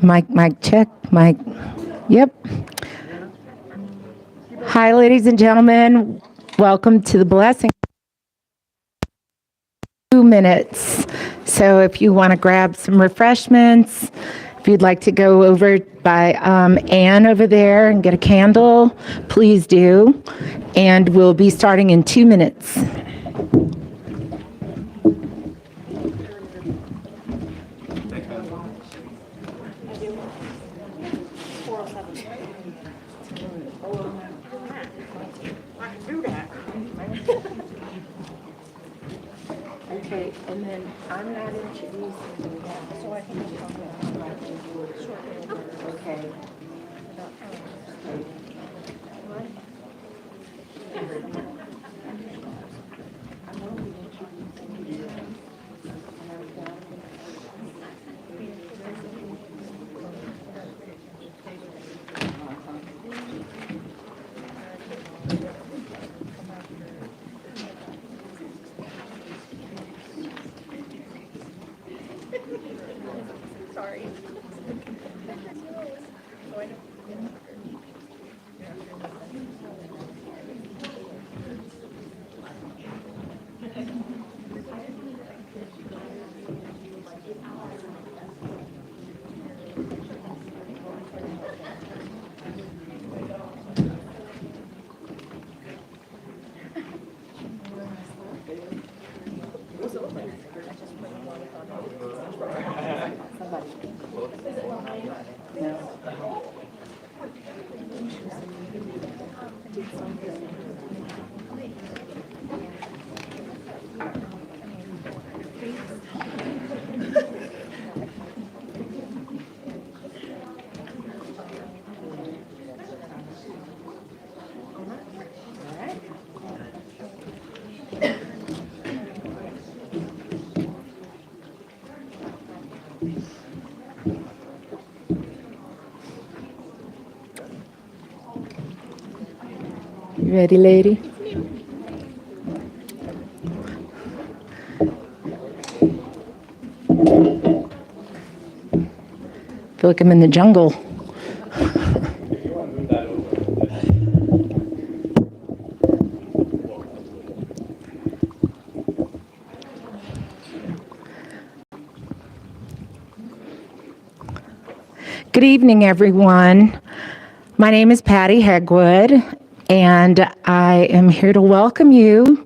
Mic, check, mic. Yep. Hi, ladies and gentlemen. Welcome to the blessing. 2 minutes. So if you want to grab some refreshments, if you'd like to go over by Anne over there and get a candle, please do. And we'll be starting in 2 minutes. Okay, and then I'm not introducing you now, so I think you're okay. Sorry. You ready, lady? I feel like I'm in the jungle. Good evening, everyone. My name is Patty Hegwood, and I am here to welcome you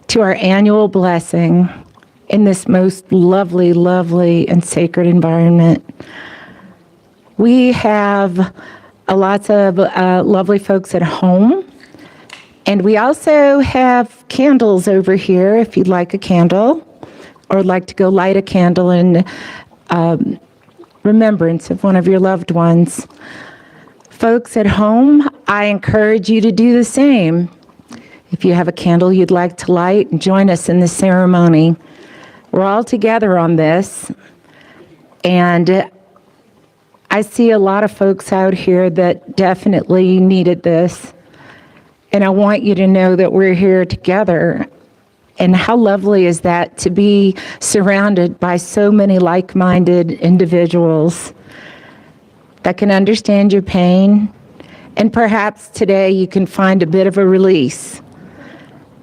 to our annual blessing in this most lovely, lovely, and sacred environment. We have lots of lovely folks at home, and we also have candles over here if you'd like a candle or would like to go light a candle in remembrance of one of your loved ones. Folks at home, I encourage you to do the same. If you have a candle you'd like to light, join us in the ceremony. We're all together on this, and I see a lot of folks out here that definitely needed this, and I want you to know that we're here together. And how lovely is that to be surrounded by so many like-minded individuals that can understand your pain, and perhaps today you can find a bit of a release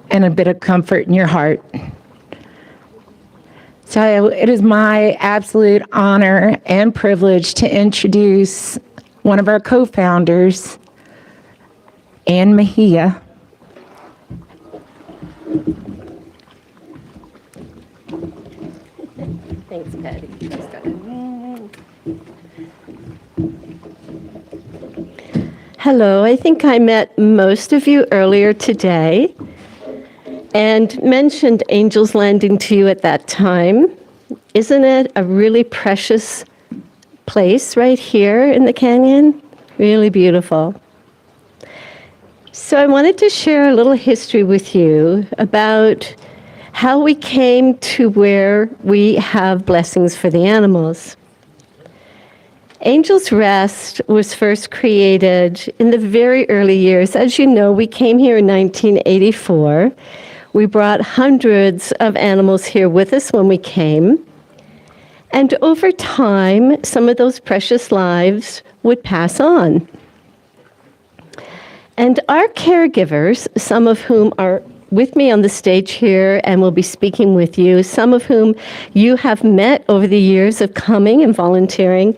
and a bit of comfort in your heart. So it is my absolute honor and privilege to introduce one of our co-founders, Anne Mejia. Thanks, Patty. Hello, I think I met most of you earlier today and mentioned Angels Landing to you at that time. Isn't it a really precious place right here in the canyon? Really beautiful. So I wanted to share a little history with you about how we came to where we have blessings for the animals. Angel's Rest was first created in the very early years. As you know, we came here in 1984. We brought hundreds of animals here with us when we came. And over time, some of those precious lives would pass on. And our caregivers, some of whom are with me on the stage here and will be speaking with you, some of whom you have met over the years of coming and volunteering,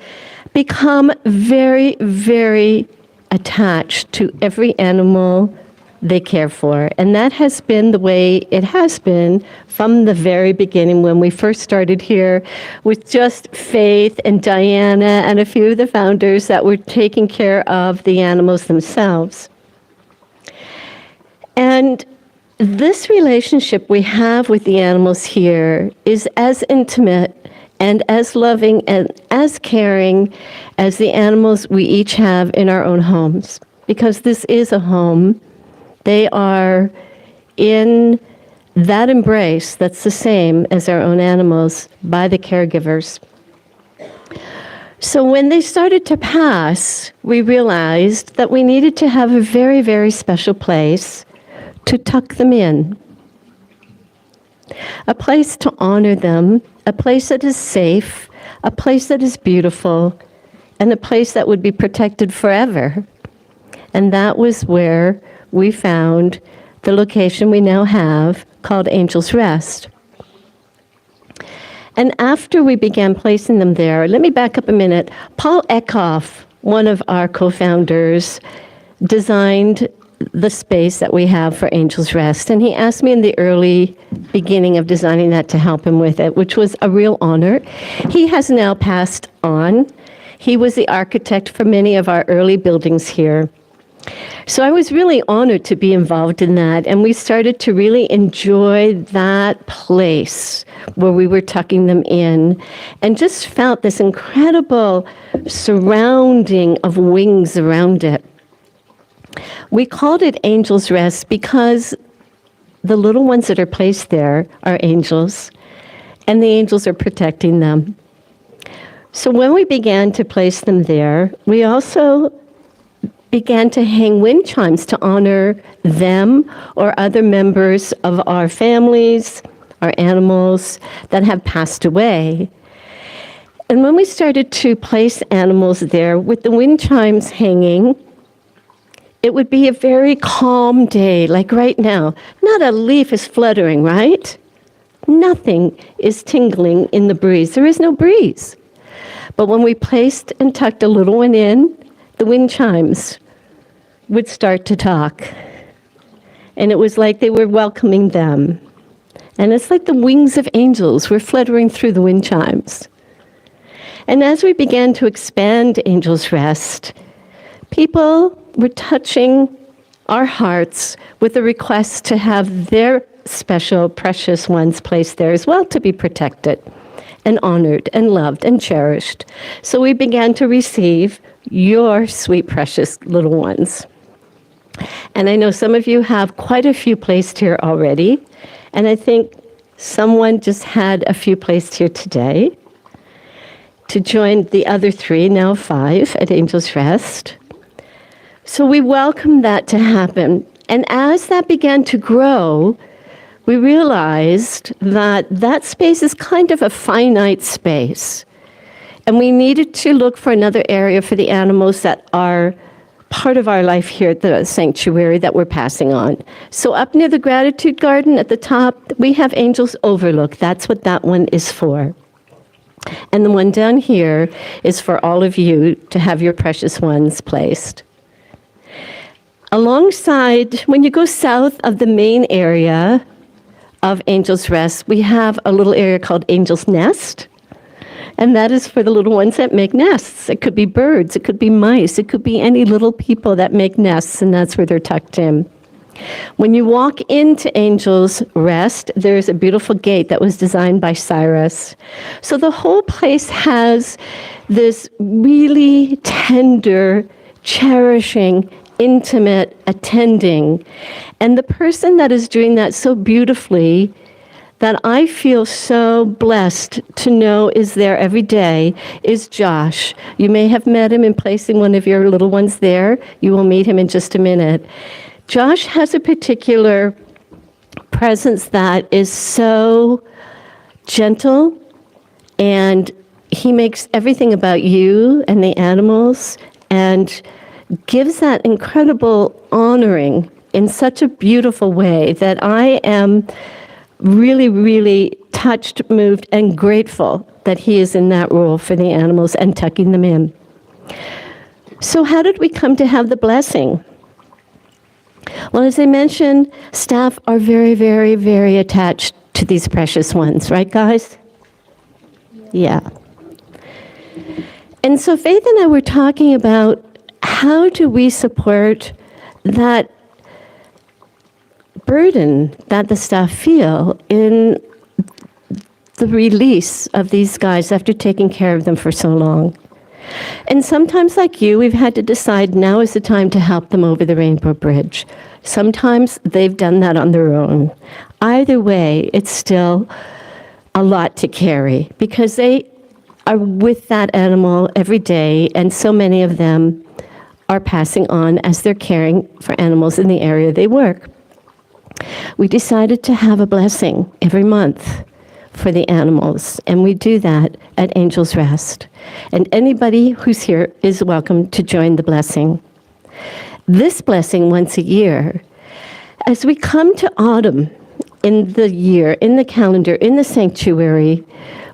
become very, very attached to every animal they care for. And that has been the way it has been from the very beginning when we first started here with just Faith and Diana and a few of the founders that were taking care of the animals themselves. And this relationship we have with the animals here is as intimate and as loving and as caring as the animals we each have in our own homes, because this is a home. They are in that embrace that's the same as our own animals by the caregivers. So when they started to pass, we realized that we needed to have a very, very special place to tuck them in. A place to honor them, a place that is safe, a place that is beautiful, and a place that would be protected forever. And that was where we found the location we now have called Angel's Rest. And after we began placing them there, let me back up a minute. Paul Eckhoff, one of our co-founders, designed the space that we have for Angel's Rest. And he asked me in the early beginning of designing that to help him with it, which was a real honor. He has now passed on. He was the architect for many of our early buildings here. So I was really honored to be involved in that, and we started to really enjoy that place where we were tucking them in and just felt this incredible surrounding of wings around it. We called it Angel's Rest because the little ones that are placed there are angels, and the angels are protecting them. So when we began to place them there, we also began to hang wind chimes to honor them or other members of our families, our animals that have passed away. And when we started to place animals there with the wind chimes hanging, it would be a very calm day, like right now. Not a leaf is fluttering, right? Nothing is tingling in the breeze. There is no breeze. But when we placed and tucked a little one in, the wind chimes would start to talk. And it was like they were welcoming them. And it's like the wings of angels were fluttering through the wind chimes. And as we began to expand Angel's Rest, people were touching our hearts with a request to have their special, precious ones placed there as well to be protected and honored and loved and cherished. So we began to receive your sweet, precious little ones. And I know some of you have quite a few placed here already, and I think someone just had a few placed here today to join the other 3, now 5, at Angel's Rest. So we welcome that to happen. And as that began to grow, we realized that that space is kind of a finite space. And we needed to look for another area for the animals that are part of our life here at the sanctuary that we're passing on. So up near the Gratitude Garden at the top, we have Angel's Overlook. That's what that one is for. And the one down here is for all of you to have your precious ones placed. Alongside, when you go south of the main area of Angel's Rest, we have a little area called Angel's Nest. And that is for the little ones that make nests. It could be birds, it could be mice, it could be any little people that make nests, and that's where they're tucked in. When you walk into Angel's Rest, there's a beautiful gate that was designed by Cyrus. So the whole place has this really tender, cherishing, intimate attending. And the person that is doing that so beautifully, that I feel so blessed to know is there every day, is Josh. You may have met him in placing one of your little ones there. You will meet him in just a minute. Josh has a particular presence that is so gentle and he makes everything about you and the animals and gives that incredible honoring in such a beautiful way that I am really, really touched, moved, and grateful that he is in that role for the animals and tucking them in. So how did we come to have the blessing? Well, as I mentioned, staff are very, very, very attached to these precious ones, right, guys? Yeah. And so Faith and I were talking about how do we support that burden that the staff feel in the release of these guys after taking care of them for so long. And sometimes, like you, we've had to decide now is the time to help them over the Rainbow Bridge. Sometimes they've done that on their own. Either way, it's still a lot to carry because they are with that animal every day, and so many of them are passing on as they're caring for animals in the area they work. We decided to have a blessing every month for the animals, and we do that at Angel's Rest. And anybody who's here is welcome to join the blessing. This blessing once a year, as we come to autumn in the year, in the calendar, in the sanctuary,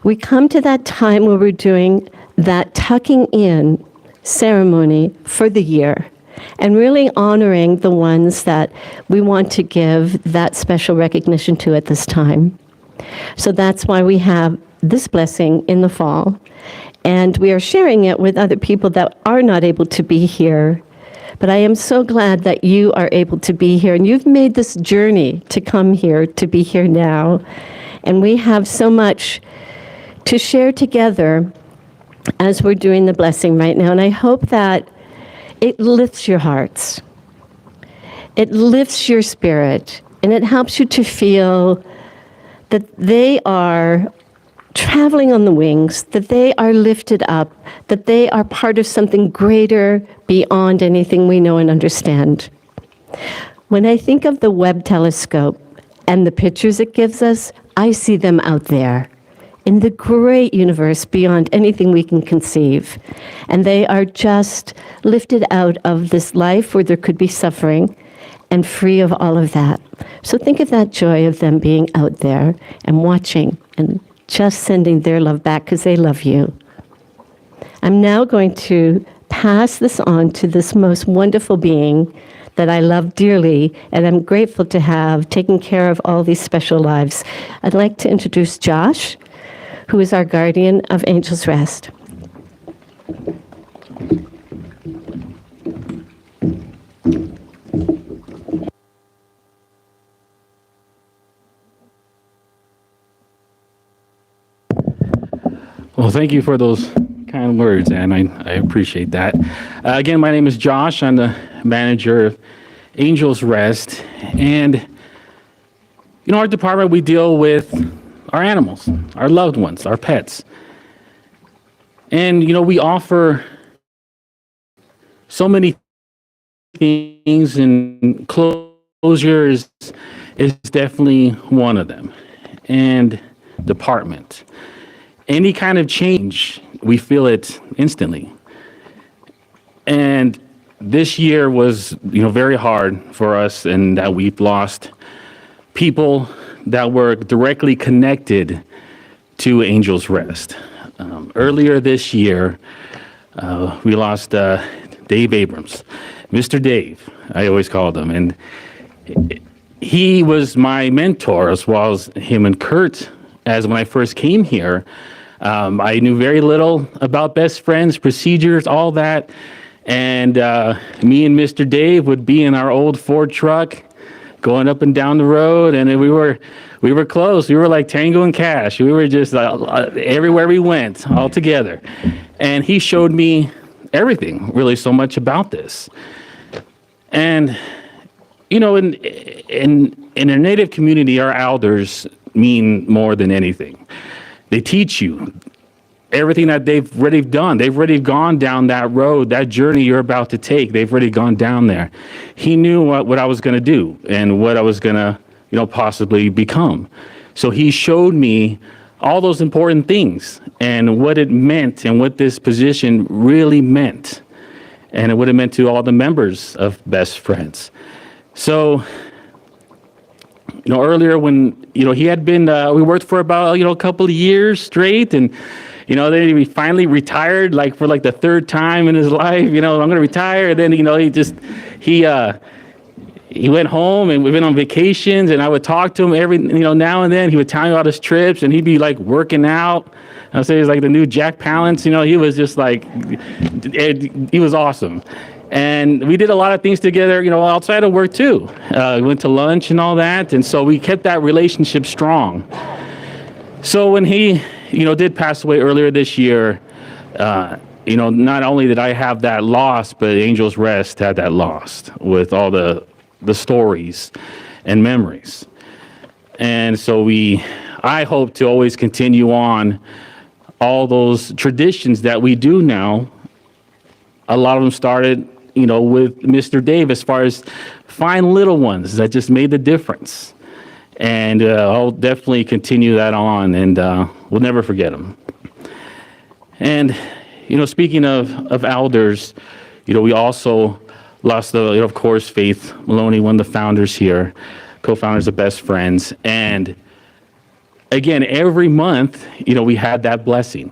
we come to that time where we're doing that tucking in ceremony for the year and really honoring the ones that we want to give that special recognition to at this time. So that's why we have this blessing in the fall, and we are sharing it with other people that are not able to be here. But I am so glad that you are able to be here, and you've made this journey to come here, to be here now. And we have so much to share together as we're doing the blessing right now. And I hope that it lifts your hearts. It lifts your spirit, and it helps you to feel that they are traveling on the wings, that they are lifted up, that they are part of something greater beyond anything we know and understand. When I think of the Webb telescope and the pictures it gives us, I see them out there in the great universe beyond anything we can conceive. And they are just lifted out of this life where there could be suffering and free of all of that. So think of that joy of them being out there and watching and just sending their love back because they love you. I'm now going to pass this on to this most wonderful being that I love dearly and I'm grateful to have taken care of all these special lives. I'd like to introduce Josh, who is our guardian of Angel's Rest. Well, thank you for those kind words, Anne. I appreciate that. Again, my name is Josh. I'm the manager of Angel's Rest. And, you know, our department, we deal with our animals, our loved ones, our pets. And, you know, we offer so many things, and closure is definitely one of them. And department. Any kind of change, we feel it instantly. And this year was, you know, very hard for us, and that we've lost people that were directly connected to Angel's Rest. Earlier this year, we lost Dave Abrams, Mr. Dave, I always called him. And he was my mentor, as well as him and Kurt, as when I first came here. I knew very little about best friends, procedures, all that. And me and Mr. Dave would be in our old Ford truck going up and down the road, and we were close. We were like Tango and Cash. We were just everywhere we went, all together. And he showed me everything, really, so much about this. And you know, in a Native community, our elders mean more than anything. They teach you everything that they've already done. They've already gone down that road, that journey you're about to take. They've already gone down there. He knew what I was going to do and what I was going to, you know, possibly become. So he showed me all those important things and what it meant and what this position really meant and what it meant to all the members of Best Friends. So, earlier when, he had been, we worked for about, a couple of years straight, and, then he finally retired, for the third time in his life, I'm going to retire. And then, he went home, and we've been on vacations, and I would talk to him every, now and then. He would tell me about his trips, and he'd be working out. I'd say he's like the new Jack Palance, he was just he was awesome. And we did a lot of things together, outside of work too. We went to lunch and all that. And so we kept that relationship strong. So when he, did pass away earlier this year, not only did I have that loss, but Angel's Rest had that loss with all the stories and memories. And so I hope to always continue on all those traditions that we do now. A lot of them started, with Mr. Dave, as far as fine little ones that just made the difference. And I'll definitely continue that on, and we'll never forget them. And, speaking of elders, we also lost of course, Faith Maloney, one of the founders here, co-founders of Best Friends. And again, every month, we had that blessing.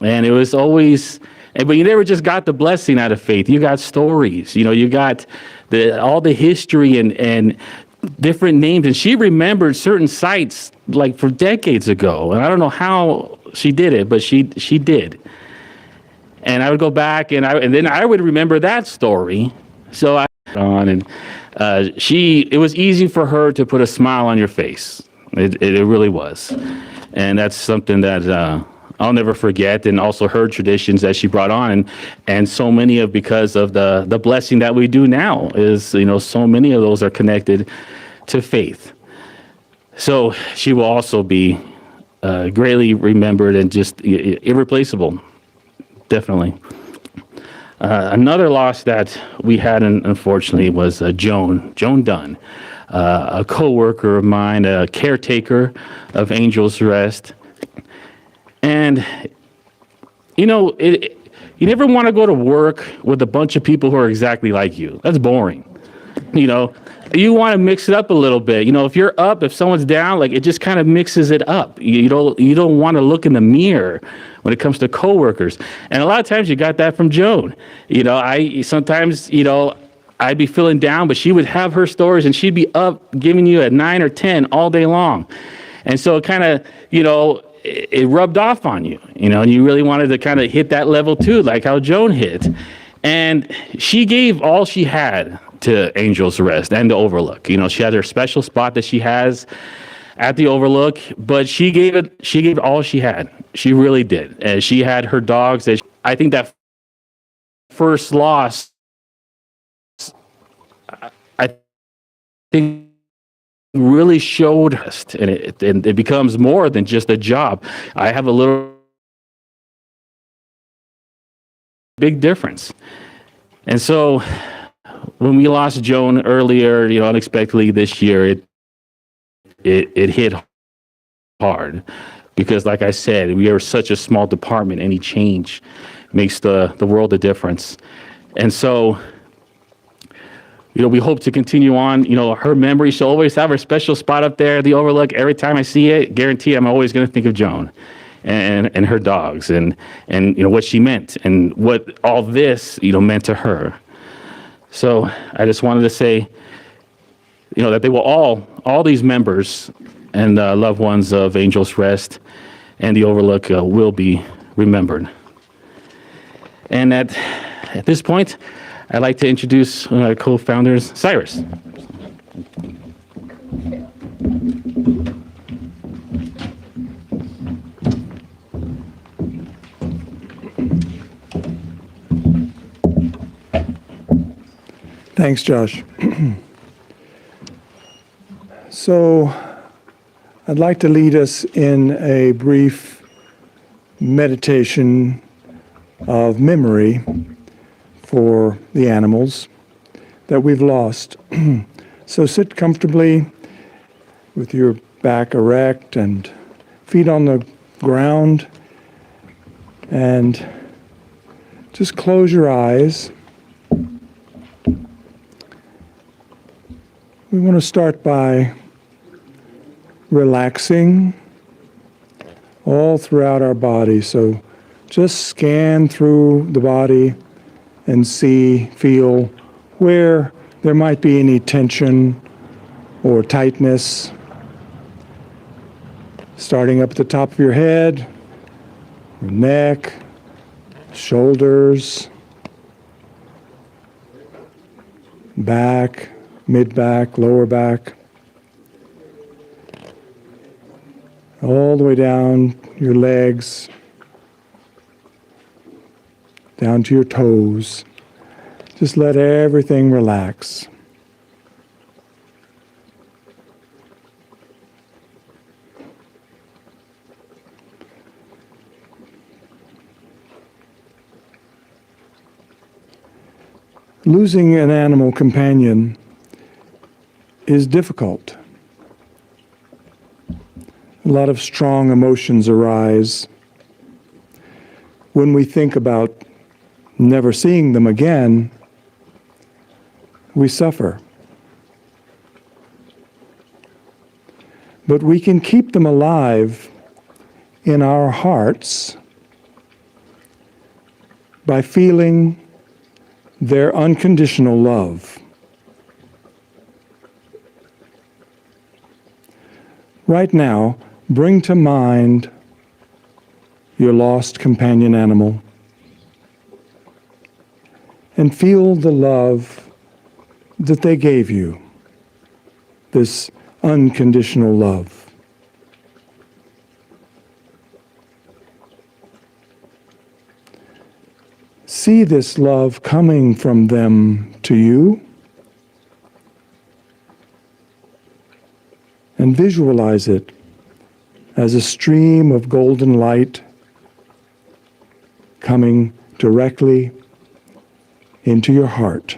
And it was always, but you never just got the blessing out of Faith. You got stories, you got all the history and different names. And she remembered certain sites for decades ago. And I don't know how she did it, but she did. And I would go back and then I would remember that story. So I on, and it was easy for her to put a smile on your face. It really was. And that's something that I'll never forget. And also her traditions that she brought on, and so many because of the blessing that we do now is, so many of those are connected to faith. So she will also be greatly remembered and just irreplaceable. Definitely. Another loss that we had, unfortunately, was Joan Dunn, a co-worker of mine, a caretaker of Angel's Rest. And, you never want to go to work with a bunch of people who are exactly like you. That's boring. You want to mix it up a little bit. If you're up, if someone's down, it just kind of mixes it up. You don't want to look in the mirror when it comes to coworkers. And a lot of times you got that from Joan. Sometimes I'd be feeling down, but she would have her stories, and she'd be up giving you a 9 or 10 all day long. And so it kind of, it rubbed off on you, and you really wanted to kind of hit that level too, like how Joan hit. And she gave all she had to Angel's Rest and the Overlook. She had her special spot that she has at the Overlook, but she gave all she had. She really did. And she had her dogs. I think that first loss, I think, really showed us, and it becomes more than just a job. I have a little big difference. And so when we lost Joan earlier, unexpectedly this year, it hit hard, because like I said, we are such a small department. Any change makes the world a difference. And so we hope to continue on. Her memory, she'll always have her special spot up there at the Overlook. Every time I see it, guaranteed I'm always going to think of Joan and her dogs and what she meant and what all this, meant to her. So I just wanted to say, that they will all these members and loved ones of Angel's Rest and the Overlook will be remembered. And at this point, I'd like to introduce our co-founders, Cyrus. Thanks, Josh. So I'd like to lead us in a brief meditation of memory for the animals that we've lost. So sit comfortably with your back erect and feet on the ground, and just close your eyes. We want to start by relaxing all throughout our body. So just scan through the body and feel where there might be any tension or tightness. Starting up at the top of your head, your neck, shoulders, back, mid-back, lower back, all the way down your legs, down to your toes. Just let everything relax. Losing an animal companion is difficult. A lot of strong emotions arise. When we think about never seeing them again, we suffer. But we can keep them alive in our hearts by feeling their unconditional love. Right now, bring to mind your lost companion animal and feel the love that they gave you, this unconditional love. See this love coming from them to you, and visualize it as a stream of golden light coming directly into your heart.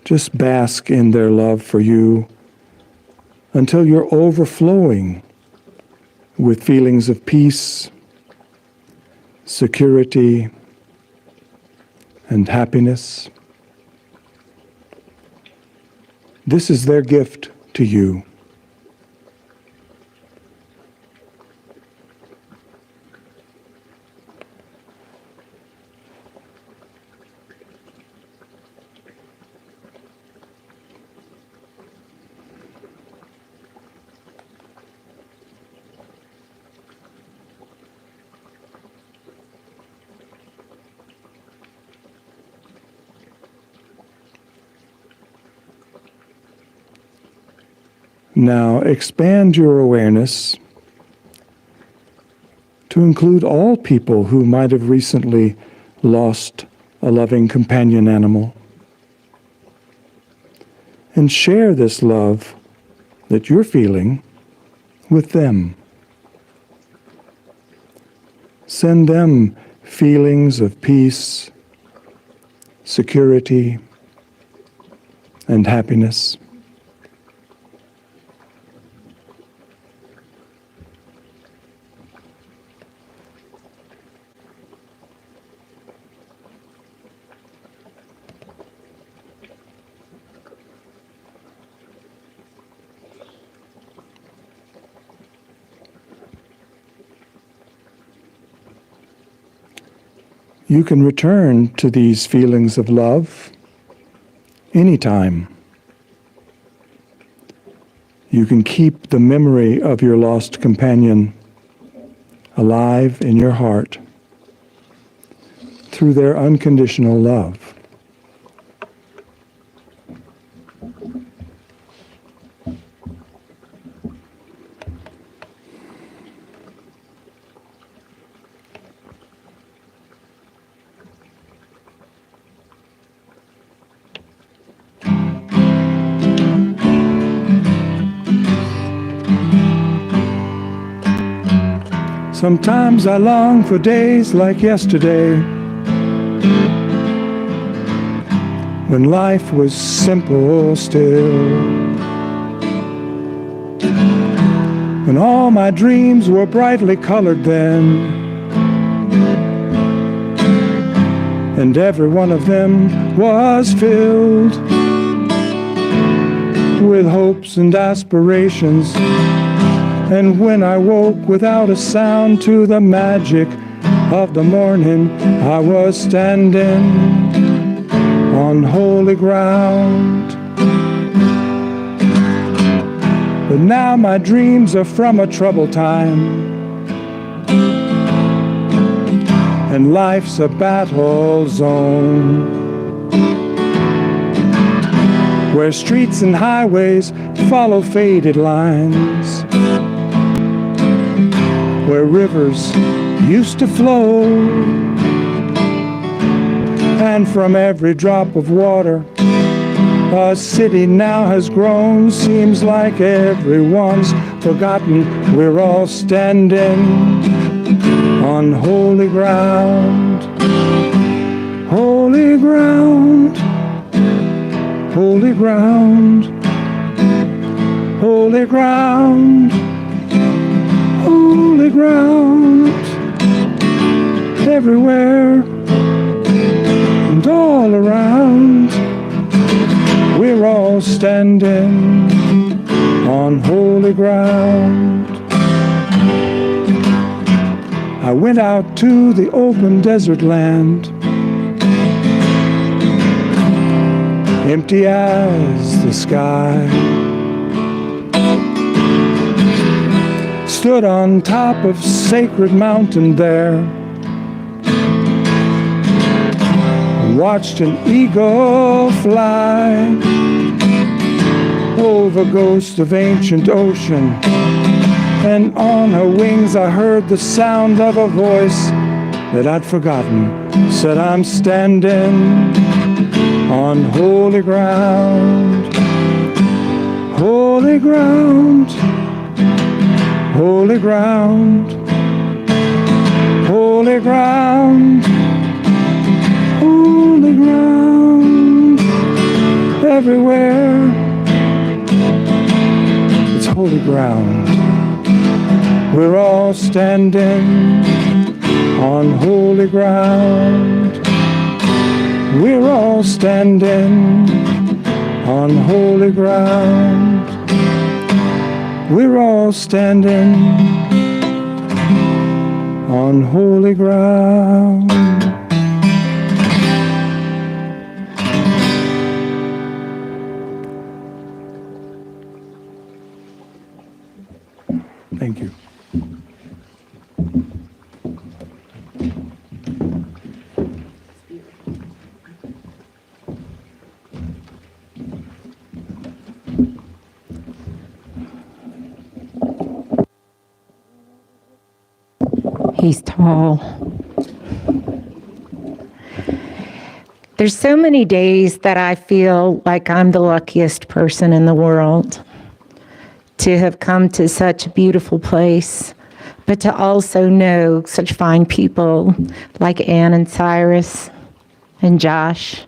Just bask in their love for you until you're overflowing with feelings of peace, security, and happiness. This is their gift to you. Now expand your awareness to include all people who might have recently lost a loving companion animal, and share this love that you're feeling with them. Send them feelings of peace, security, and happiness. You can return to these feelings of love anytime. You can keep the memory of your lost companion alive in your heart through their unconditional love. Sometimes I long for days like yesterday, when life was simple still, when all my dreams were brightly colored then, and every one of them was filled with hopes and aspirations. And when I woke without a sound to the magic of the morning, I was standing on holy ground. But now my dreams are from a troubled time, and life's a battle zone, where streets and highways follow faded lines, where rivers used to flow, and from every drop of water a city now has grown. Seems like everyone's forgotten. We're all standing on holy ground. Holy ground. Holy ground. Holy ground. Holy ground. Everywhere and all around, we're all standing on holy ground. I went out to the open desert land, empty as the sky. Stood on top of sacred mountain there, watched an eagle fly over ghosts of ancient ocean, and on her wings I heard the sound of a voice that I'd forgotten. Said, I'm standing on holy ground. Holy ground. Holy ground. Holy ground. Holy ground. Everywhere it's holy ground. We're all standing on holy ground. We're all standing on holy ground. We're all standing on holy ground. Thank you. He's tall. There's so many days that I feel like I'm the luckiest person in the world to have come to such a beautiful place, but to also know such fine people like Ann and Cyrus and Josh.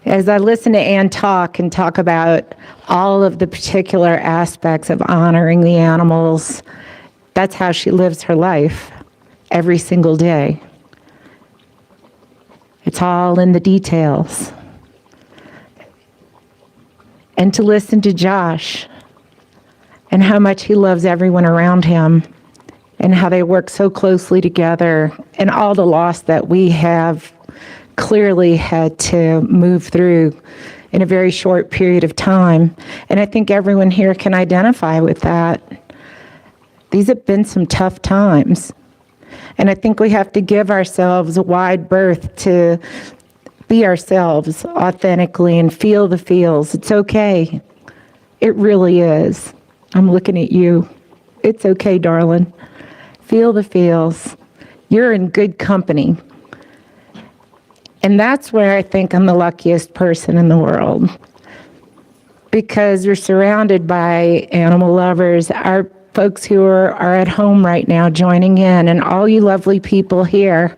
As I listen to Ann talk about all of the particular aspects of honoring the animals, that's how she lives her life every single day. It's all in the details. And to listen to Josh and how much he loves everyone around him and how they work so closely together, and all the loss that we have clearly had to move through in a very short period of time. And I think everyone here can identify with that. These have been some tough times. And I think we have to give ourselves a wide berth to be ourselves authentically and feel the feels. It's okay. It really is. I'm looking at you. It's okay, darling. Feel the feels. You're in good company. And that's where I think I'm the luckiest person in the world. Because we're surrounded by animal lovers. Our folks who are at home right now joining in, and all you lovely people here.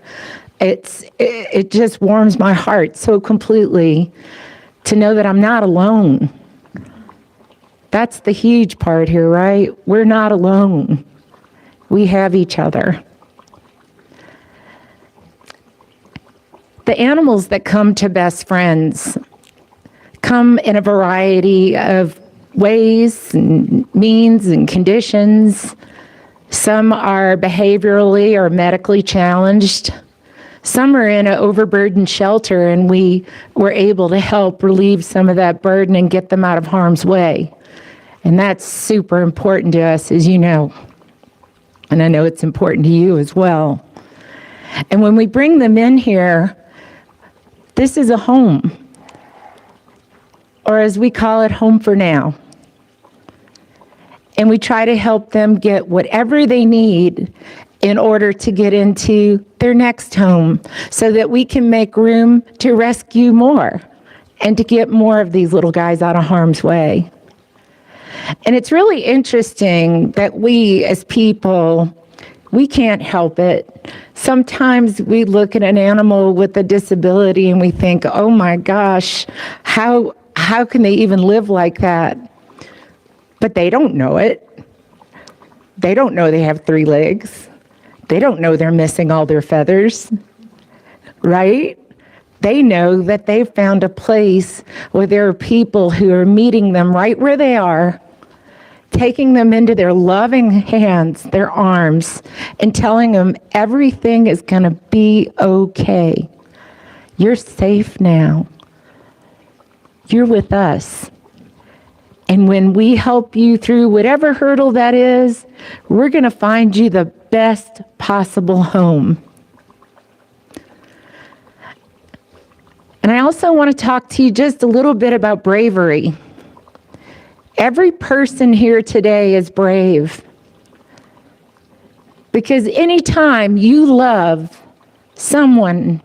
It just warms my heart so completely to know that I'm not alone. That's the huge part here, right? We're not alone. We have each other. The animals that come to Best Friends come in a variety of ways and means and conditions. Some are behaviorally or medically challenged. Some are in an overburdened shelter, and we were able to help relieve some of that burden and get them out of harm's way. And that's super important to us, as you know. And I know it's important to you as well. And when we bring them in here, this is a home. Or as we call it, home for now. And we try to help them get whatever they need in order to get into their next home so that we can make room to rescue more and to get more of these little guys out of harm's way. And it's really interesting that we as people, we can't help it. Sometimes we look at an animal with a disability and we think, oh my gosh, how can they even live like that? But they don't know it. They don't know they have 3 legs. They don't know they're missing all their feathers, right? They know that they've found a place where there are people who are meeting them right where they are, taking them into their loving hands, their arms, and telling them everything is going to be okay. You're safe now. You're with us. And when we help you through whatever hurdle that is, we're going to find you the best possible home. And I also want to talk to you just a little bit about bravery. Every person here today is brave. Because anytime you love someone,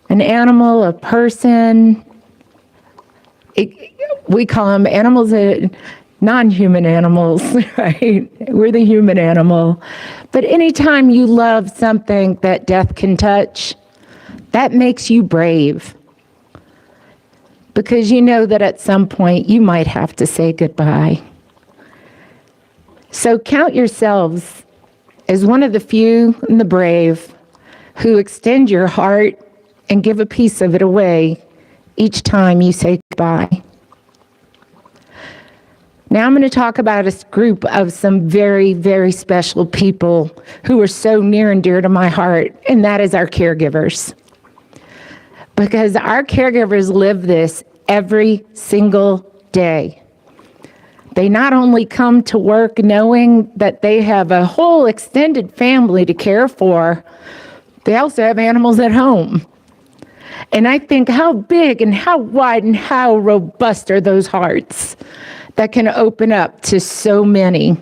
an animal, a person, we call them animals, non-human animals, right? We're the human animal. But anytime you love something that death can touch, that makes you brave. Because you know that at some point you might have to say goodbye. So count yourselves as one of the few and the brave who extend your heart and give a piece of it away each time you say goodbye. Now I'm going to talk about a group of some very, very special people who are so near and dear to my heart, and that is our caregivers. Because our caregivers live this every single day. They not only come to work knowing that they have a whole extended family to care for, they also have animals at home. And I think how big and how wide and how robust are those hearts that can open up to so many.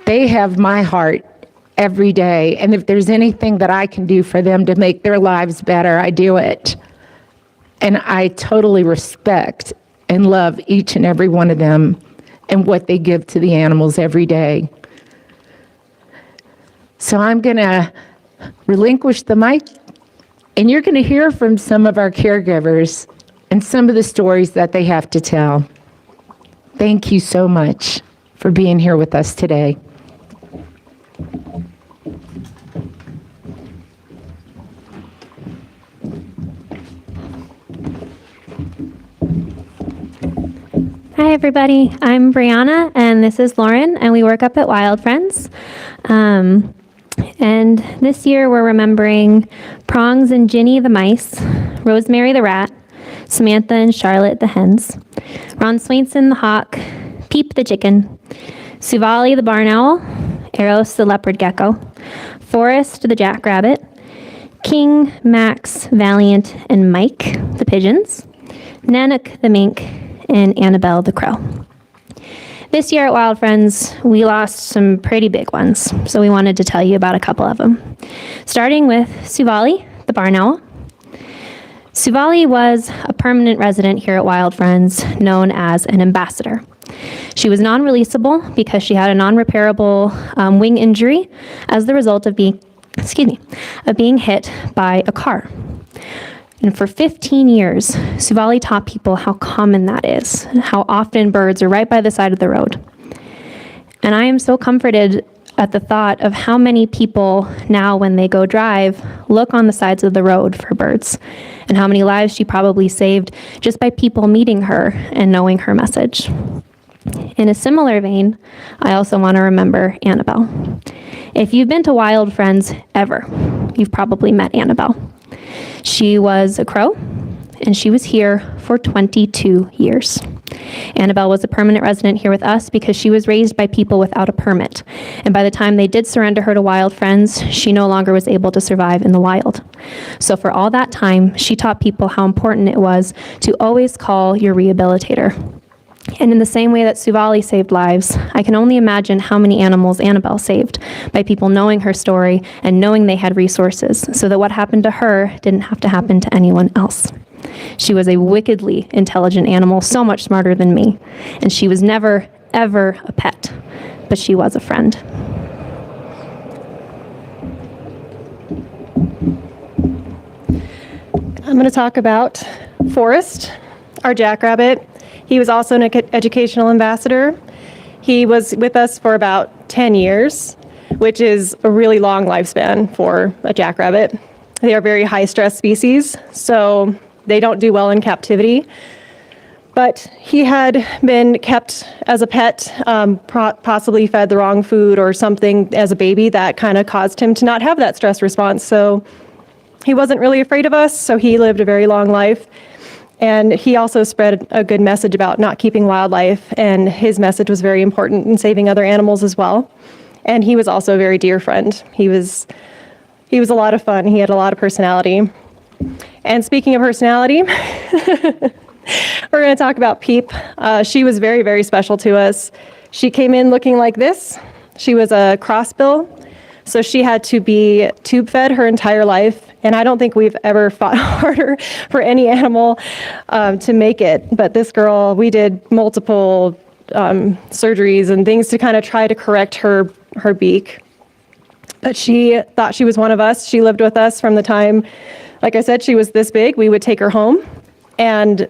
They have my heart every day. And if there's anything that I can do for them to make their lives better, I do it. And I totally respect and love each and every one of them and what they give to the animals every day. So I'm going to relinquish the mic, and you're going to hear from some of our caregivers and some of the stories that they have to tell. Thank you so much for being here with us today. Hi everybody, I'm Brianna and this is Lauren and we work up at Wild Friends. And this year we're remembering Prongs and Ginny the mice, Rosemary the rat, Samantha and Charlotte the hens, Ron Swainson the hawk, Peep the chicken, Suvali the barn owl, Eros the leopard gecko, Forrest the jackrabbit, King, Max, Valiant, and Mike the pigeons, Nanook the mink, and Annabelle the crow. This year at Wild Friends, we lost some pretty big ones, so we wanted to tell you about a couple of them. Starting with Suvali, the barn owl. Suvali was a permanent resident here at Wild Friends, known as an ambassador. She was non-releasable because she had a non-repairable wing injury as the result of being hit by a car. And for 15 years, Suvali taught people how common that is, how often birds are right by the side of the road. And I am so comforted at the thought of how many people now, when they go drive, look on the sides of the road for birds, and how many lives she probably saved just by people meeting her and knowing her message. In a similar vein, I also want to remember Annabelle. If you've been to Wild Friends ever, you've probably met Annabelle. She was a crow, and she was here for 22 years. Annabelle was a permanent resident here with us because she was raised by people without a permit. And by the time they did surrender her to Wild Friends, she no longer was able to survive in the wild. So for all that time, she taught people how important it was to always call your rehabilitator. And in the same way that Suvali saved lives, I can only imagine how many animals Annabelle saved by people knowing her story and knowing they had resources so that what happened to her didn't have to happen to anyone else. She was a wickedly intelligent animal, so much smarter than me. And she was never, ever a pet, but she was a friend. I'm going to talk about Forrest, our jackrabbit. He was also an educational ambassador. He was with us for about 10 years, which is a really long lifespan for a jackrabbit. They are very high-stress species, so they don't do well in captivity. But he had been kept as a pet, possibly fed the wrong food or something as a baby that kind of caused him to not have that stress response. So he wasn't really afraid of us, so he lived a very long life. And he also spread a good message about not keeping wildlife, and his message was very important in saving other animals as well. And he was also a very dear friend. He was a lot of fun. He had a lot of personality. And speaking of personality, we're going to talk about Peep. She was very, very special to us. She came in looking like this. She was a crossbill, so she had to be tube fed her entire life. And I don't think we've ever fought harder for any animal to make it. But this girl, we did multiple surgeries and things to kind of try to correct her beak. But she thought she was one of us. She lived with us from the time, like I said, she was this big. We would take her home, and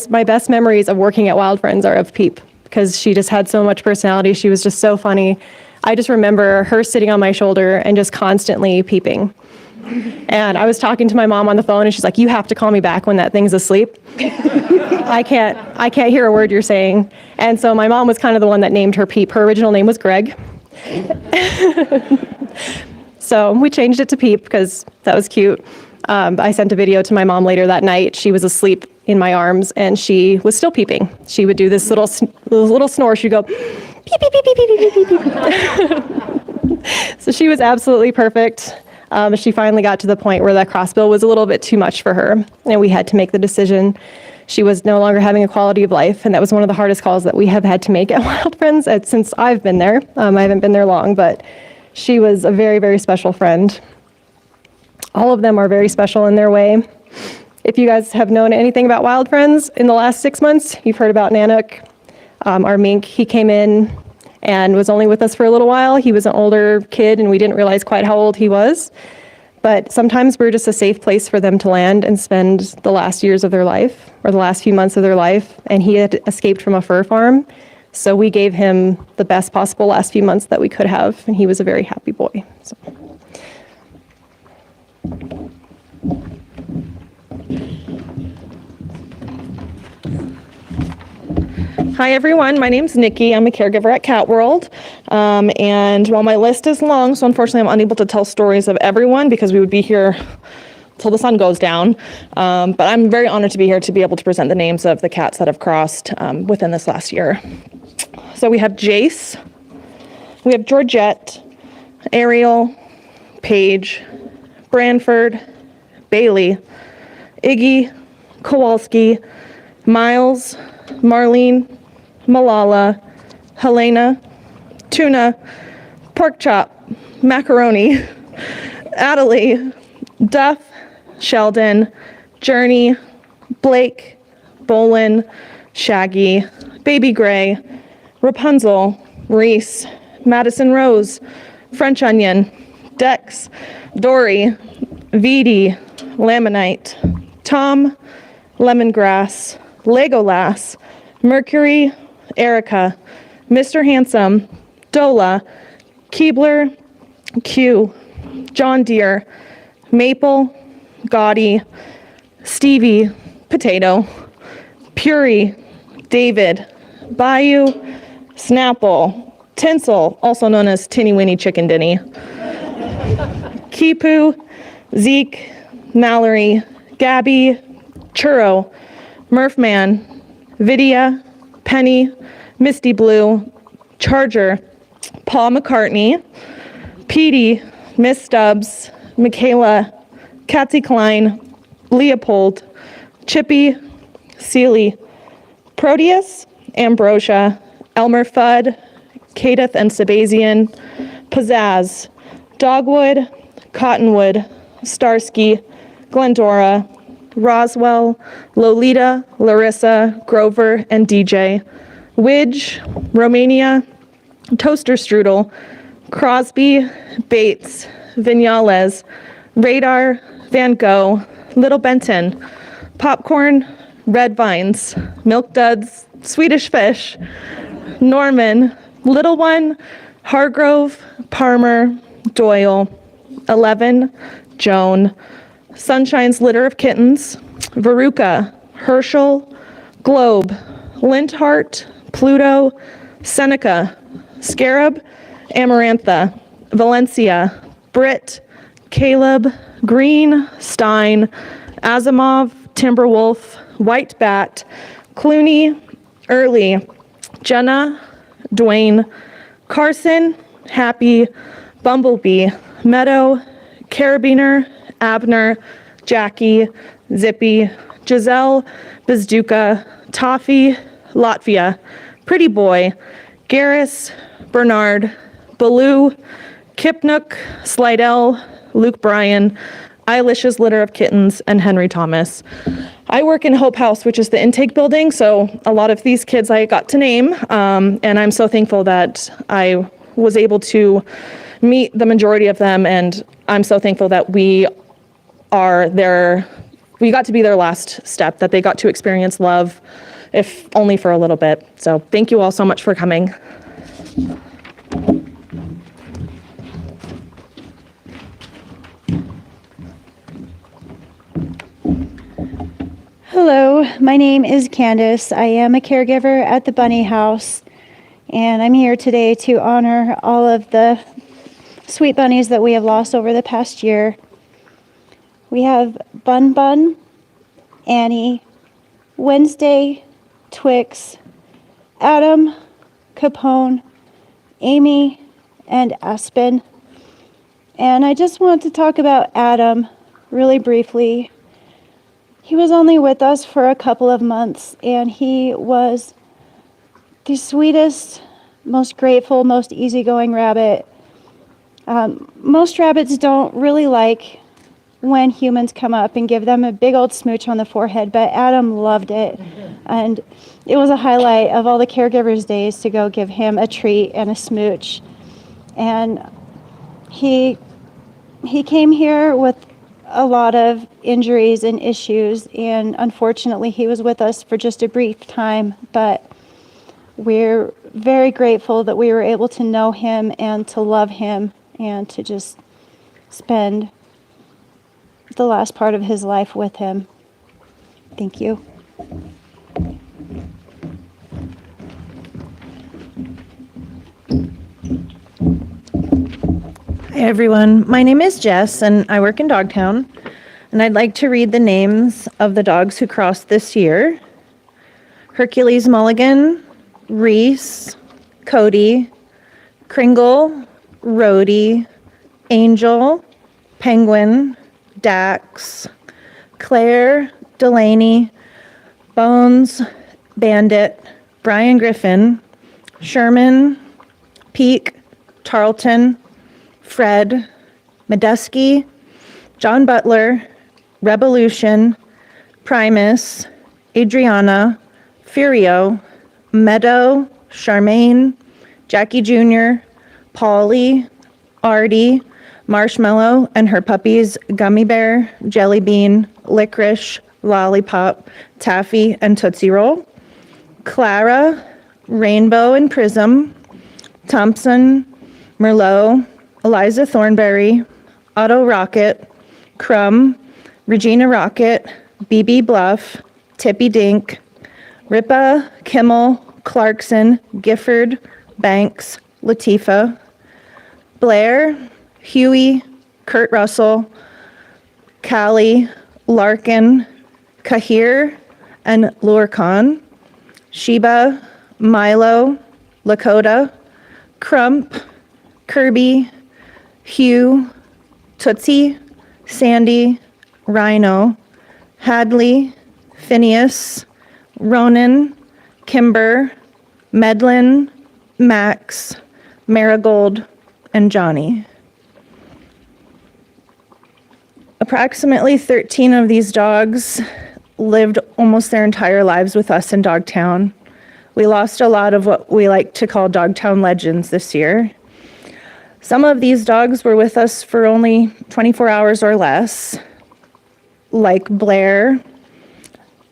my best memories of working at Wild Friends are of Peep, because she just had so much personality. She was just so funny. I just remember her sitting on my shoulder and just constantly peeping. And I was talking to my mom on the phone, and she's like, "You have to call me back when that thing's asleep. I can't hear a word you're saying." And so my mom was kind of the one that named her Peep. Her original name was Greg. So we changed it to Peep because that was cute. I sent a video to my mom later that night. She was asleep in my arms, and she was still peeping. She would do this little snore. She'd go, "Peep, peep, peep, peep, peep, peep, peep." So she was absolutely perfect. She finally got to the point where that crossbill was a little bit too much for her, and we had to make the decision. She was no longer having a quality of life, and that was one of the hardest calls that we have had to make at Wild Friends since I've been there. I haven't been there long, but she was a very, very special friend. All of them are very special in their way. If you guys have known anything about Wild Friends in the last 6 months, you've heard about Nanook, our mink. He came in and was only with us for a little while. He was an older kid, and we didn't realize quite how old he was. But sometimes we're just a safe place for them to land and spend the last years of their life, or the last few months of their life. And he had escaped from a fur farm, so we gave him the best possible last few months that we could have, and he was a very happy boy. So. Hi everyone, my name's Nikki. I'm a caregiver at Cat World. And while my list is long, so unfortunately I'm unable to tell stories of everyone because we would be here till the sun goes down. But I'm very honored to be here to be able to present the names of the cats that have crossed within this last year. So we have Jace, we have Georgette, Ariel, Paige, Branford, Bailey, Iggy, Kowalski, Miles, Marlene, Malala, Helena, Tuna, Pork Chop, Macaroni, Adelie, Duff, Sheldon, Journey, Blake, Bolin, Shaggy, Baby Gray, Rapunzel, Reese, Madison Rose, French Onion, Dex, Dory, Veedy, Lamanite, Tom, Lemongrass, Legolas, Mercury, Erica, Mr. Handsome, Dola, Keebler, Q, John Deere, Maple, Gaudy, Stevie, Potato, Puri, David, Bayou, Snapple, Tinsel, also known as Tinny Winny Chicken Dinny, Kipu, Zeke, Mallory, Gabby, Churro, Murphman, Vidya, Penny, Misty Blue, Charger, Paul McCartney, Petey, Miss Stubbs, Michaela, Katsy Klein, Leopold, Chippy, Seeley, Proteus, Ambrosia, Elmer Fudd, Kadeth and Sabazian, Pizzazz, Dogwood, Cottonwood, Starsky, Glendora, Roswell, Lolita, Larissa, Grover, and DJ, Widge, Romania, Toaster Strudel, Crosby, Bates, Vignales, Radar, Van Gogh, Little Benton, Popcorn, Red Vines, Milk Duds, Swedish Fish, Norman, Little One, Hargrove, Parmer, Doyle, 11, Joan, Sunshine's Litter of Kittens, Veruca, Herschel, Globe, Linthart, Pluto, Seneca, Scarab, Amarantha, Valencia, Britt, Caleb, Green, Stein, Asimov, Timberwolf, White Bat, Clooney, Early, Jenna, Dwayne, Carson, Happy, Bumblebee, Meadow, Carabiner, Abner, Jackie, Zippy, Giselle, Bizduka, Toffee, Latvia, Pretty Boy, Garrus, Bernard, Baloo, Kipnook, Slidell, Luke Bryan, Eilish's Litter of Kittens, and Henry Thomas. I work in Hope House, which is the intake building, so a lot of these kids I got to name, and I'm so thankful that I was able to meet the majority of them, and I'm so thankful that we got to be their last step, that they got to experience love, if only for a little bit. So thank you all so much for coming. Hello, my name is Candace. I am a caregiver at the Bunny House, and I'm here today to honor all of the sweet bunnies that we have lost over the past year. We have Bun Bun, Annie, Wednesday, Twix, Adam, Capone, Amy, and Aspen. And I just want to talk about Adam really briefly. He was only with us for a couple of months, and he was the sweetest, most grateful, most easygoing rabbit. Most rabbits don't really like when humans come up and give them a big old smooch on the forehead, but Adam loved it. And it was a highlight of all the caregivers' days to go give him a treat and a smooch. And he came here with a lot of injuries and issues, and unfortunately he was with us for just a brief time, but we're very grateful that we were able to know him and to love him and to just spend the last part of his life with him. Thank you. Hi everyone, my name is Jess and I work in Dogtown, and I'd like to read the names of the dogs who crossed this year. Hercules Mulligan, Reese, Cody, Kringle, Rhodey, Angel, Penguin, Dax, Claire, Delaney, Bones, Bandit, Brian Griffin, Sherman, Peak, Tarleton, Fred, Medeski, John Butler, Revolution, Primus, Adriana, Furio, Meadow, Charmaine, Jackie Jr., Polly, Artie, Marshmallow, and her puppies Gummy Bear, Jelly Bean, Licorice, Lollipop, Taffy, and Tootsie Roll. Clara, Rainbow and Prism, Thompson, Merlot, Eliza Thornberry, Otto Rocket, Crumb, Regina Rocket, BB Bluff, Tippy Dink, Ripa, Kimmel, Clarkson, Gifford, Banks, Latifah, Blair, Huey, Kurt Russell, Callie, Larkin, Kahir, and Lurkan, Sheba, Milo, Lakota, Crump, Kirby, Hugh, Tootsie, Sandy, Rhino, Hadley, Phineas, Ronan, Kimber, Medlin, Max, Marigold, and Johnny. Approximately 13 of these dogs lived almost their entire lives with us in Dogtown. We lost a lot of what we like to call Dogtown legends this year. Some of these dogs were with us for only 24 hours or less, like Blair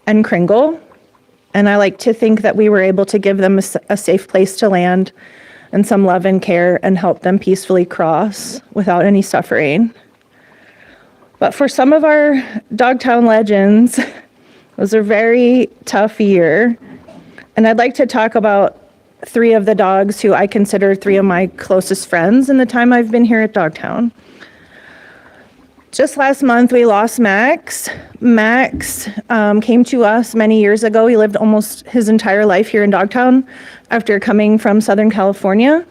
and Kringle, and I like to think that we were able to give them a safe place to land and some love and care and help them peacefully cross without any suffering. But for some of our Dogtown legends, it was a very tough year, and I'd like to talk about 3 of the dogs who I consider 3 of my closest friends in the time I've been here at Dogtown. Just last month, we lost Max. Max came to us many years ago. He lived almost his entire life here in Dogtown after coming from Southern California.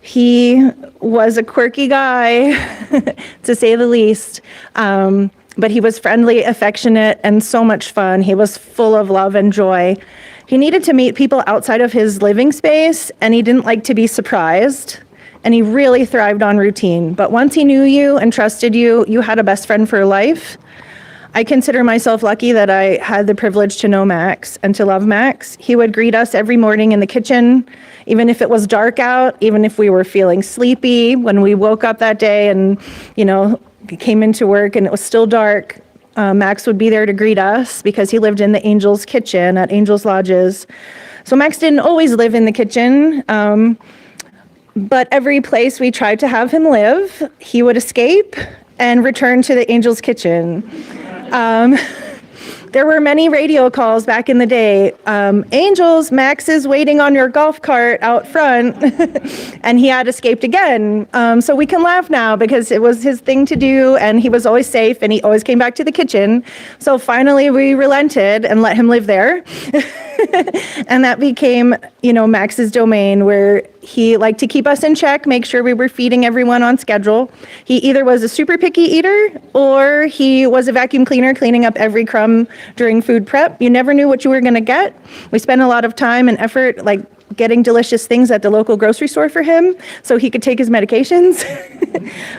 He was a quirky guy, to say the least, but he was friendly, affectionate, and so much fun. He was full of love and joy. He needed to meet people outside of his living space, and he didn't like to be surprised. And he really thrived on routine. But once he knew you and trusted you, you had a best friend for life. I consider myself lucky that I had the privilege to know Max and to love Max. He would greet us every morning in the kitchen, even if it was dark out, even if we were feeling sleepy. When we woke up that day and, came into work and it was still dark, Max would be there to greet us because he lived in the Angels kitchen at Angels Lodges. So Max didn't always live in the kitchen. But every place we tried to have him live, he would escape and return to the Angel's kitchen. There were many radio calls back in the day. Angels, Max is waiting on your golf cart out front. And he had escaped again. So we can laugh now because it was his thing to do and he was always safe and he always came back to the kitchen. So finally we relented and let him live there. And that became, Max's domain where he liked to keep us in check, make sure we were feeding everyone on schedule. He either was a super picky eater or he was a vacuum cleaner cleaning up every crumb during food prep. You never knew what you were going to get. We spent a lot of time and effort getting delicious things at the local grocery store for him so he could take his medications.